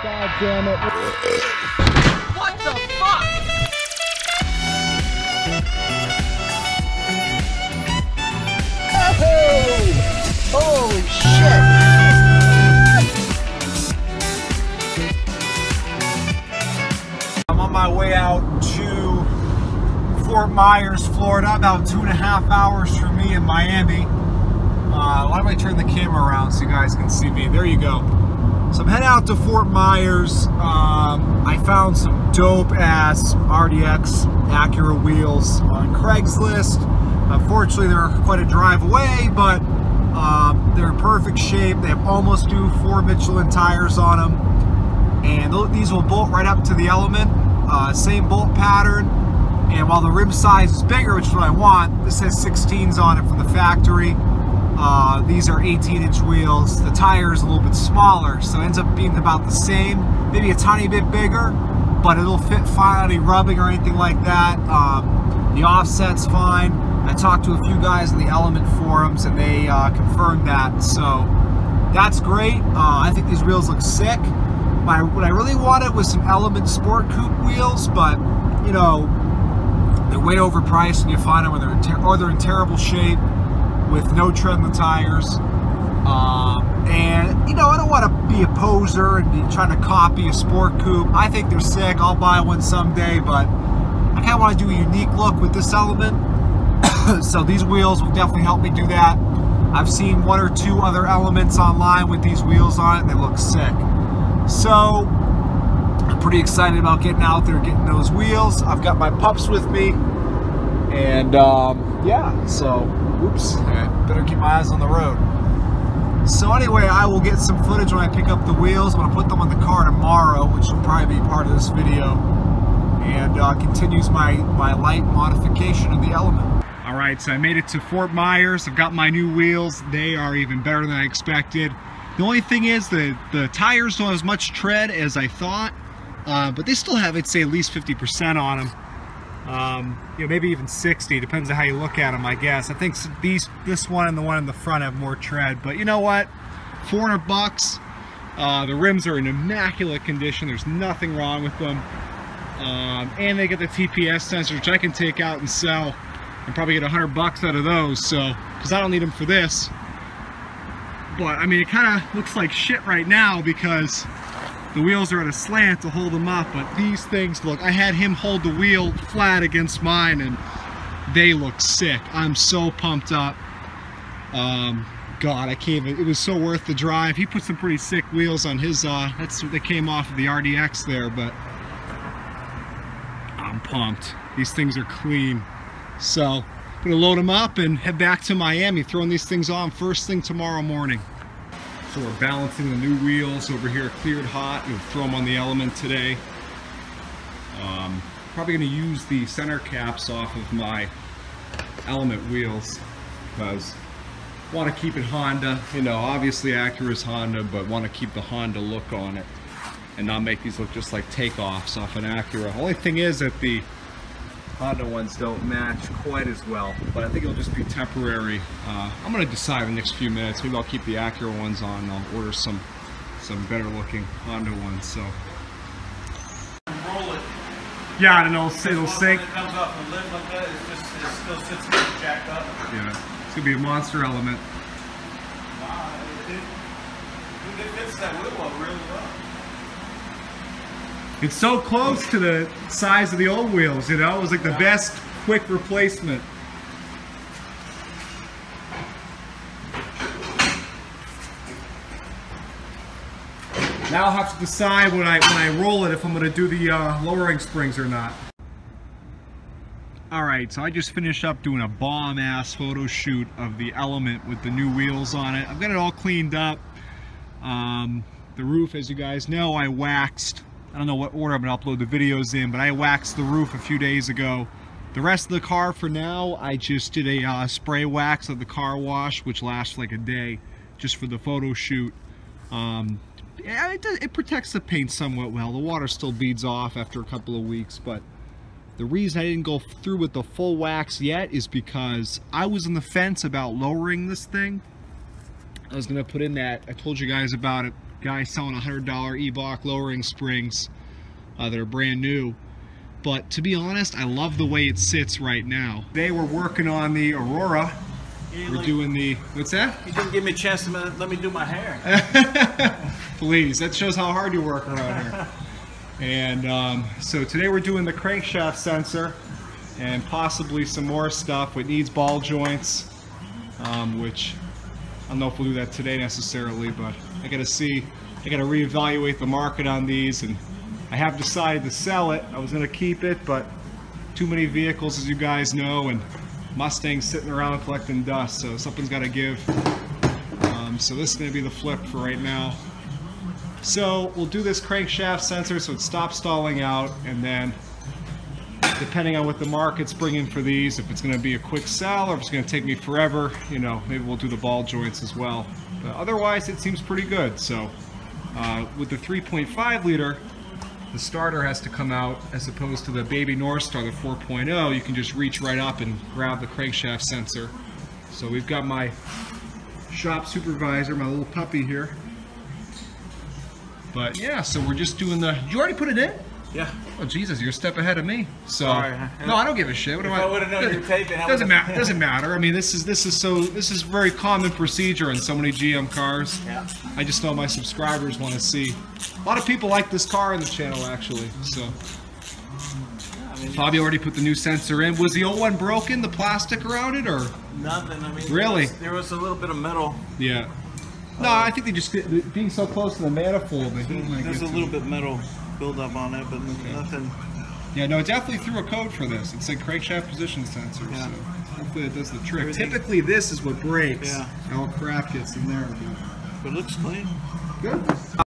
God damn it. What the fuck? Oh! Holy shit! I'm on my way out to Fort Myers, Florida, about 2.5 hours from me in Miami. Why don't I turn the camera around so you guys can see me? There you go. So I'm heading out to Fort Myers. I found some dope-ass RDX Acura wheels on Craigslist. Unfortunately, they're quite a drive away, but they're in perfect shape. They have almost new 4 Michelin tires on them. And these will bolt right up to the Element. Same bolt pattern. And while the rim size is bigger, which is what I want, this has 16s on it from the factory. These are 18-inch wheels. The tire is a little bit smaller, so it ends up being about the same, maybe a tiny bit bigger, but it'll fit fine, any rubbing or anything like that. The offset's fine. I talked to a few guys in the Element forums, and they confirmed that, so that's great. I think these wheels look sick. What I really wanted was some Element Sport Coupe wheels, but, you know, they're way overpriced, and you find them when they're in terrible shape, with no tread in the tires. And you know, I don't want to be a poser and be trying to copy a sport coupe. I think they're sick. I'll buy one someday, but I kind of want to do a unique look with this Element. So these wheels will definitely help me do that. I've seen 1 or 2 other Elements online with these wheels on it, and they look sick. So I'm pretty excited about getting out there, getting those wheels. I've got my pups with me, and yeah, so oops, I better keep my eyes on the road. So anyway, I will get some footage when I pick up the wheels. I'm going to put them on the car tomorrow, which will probably be part of this video, and continues my light modification of the Element. Alright, so I made it to Fort Myers. I've got my new wheels. They are even better than I expected. The only thing is the tires don't have as much tread as I thought, but they still have, I'd say, at least 50% on them. You know, maybe even 60, depends on how you look at them, I guess. I think this one and the one in the front have more tread, but you know what? 400 bucks. The rims are in immaculate condition. There's nothing wrong with them. And they get the TPS sensor, which I can take out and sell and probably get 100 bucks out of those, so, because I don't need them for this. But, I mean, it kind of looks like shit right now because the wheels are at a slant to hold them up, but these things look, I had him hold the wheel flat against mine and they look sick. I'm so pumped up. God, I can't even, it was so worth the drive. He put some pretty sick wheels on his, they came off of the RDX there, but I'm pumped. These things are clean. So, I'm gonna load them up and head back to Miami, throwing these things on first thing tomorrow morning. So we're balancing the new wheels over here, cleared hot. We'll throw them on the Element today. Probably going to use the center caps off of my Element wheels because I want to keep it Honda. You know, obviously Acura is Honda, but want to keep the Honda look on it and not make these look just like takeoffs off an Acura. Only thing is that the Honda ones don't match quite as well, but I think it'll just be temporary. I'm going to decide in the next few minutes. Maybe I'll keep the Acura ones on and I'll order some better looking Honda ones. So roll it. yeah, and it'll sink. When it comes off the lid like that, it still sits there jacked up. Yeah, it's gonna be a monster Element. Nah, it fits that wheel well really well. It's so close to the size of the old wheels, you know? It was like the best quick replacement. Now I'll have to decide when I roll it if I'm going to do the lowering springs or not. Alright, so I just finished up doing a bomb-ass photo shoot of the Element with the new wheels on it. I've got it all cleaned up. The roof, as you guys know, I waxed. I don't know what order I'm going to upload the videos in, but I waxed the roof a few days ago. The rest of the car, for now, I just did a spray wax of the car wash, which lasts like a day, just for the photo shoot. Yeah, it protects the paint somewhat well. The water still beads off after a couple of weeks, but the reason I didn't go through with the full wax yet is because I was on the fence about lowering this thing. I was going to put in that, I told you guys about it, Guys selling $100 E-block lowering springs that are brand new. But to be honest, I love the way it sits right now. Today we're working on the Aurora. We're doing the, what's that? You didn't give me a chance to let me do my hair. Please, that shows how hard you work around here. And so today we're doing the crankshaft sensor and possibly some more stuff. It needs ball joints, which I don't know if we'll do that today necessarily, but I gotta reevaluate the market on these, and I have decided to sell it. I was gonna keep it, but too many vehicles, as you guys know, and Mustangs sitting around collecting dust, so something's gotta give. So this is gonna be the flip for right now. So we'll do this crankshaft sensor so it stops stalling out, and then depending on what the market's bringing for these, if it's going to be a quick sell or if it's going to take me forever, you know, maybe we'll do the ball joints as well. But otherwise, it seems pretty good. So with the 3.5 liter, the starter has to come out as opposed to the baby North Star, the 4.0. You can just reach right up and grab the crankshaft sensor. So we've got my shop supervisor, my little puppy here. But yeah, so we're just doing the. Did you already put it in? Yeah. Oh Jesus, you're a step ahead of me. So sorry. No, I don't give a shit. What if I would have known you were taping, doesn't matter. Doesn't matter. I mean, this is very common procedure in so many GM cars. Yeah. I just know my subscribers want to see. A lot of people like this car in the channel actually. So I mean, Bobby already put the new sensor in. Was the old one broken? The plastic around it, or nothing? I mean, really? There was a little bit of metal. Yeah. No, I think they just being so close to the manifold. There's a little bit metal buildup on it, but nothing. Yeah, no, it definitely threw a code for this. It's like crankshaft position sensor, so hopefully it does the trick. Typically, this is what breaks. Yeah. All crap gets in there. But it looks clean. Good.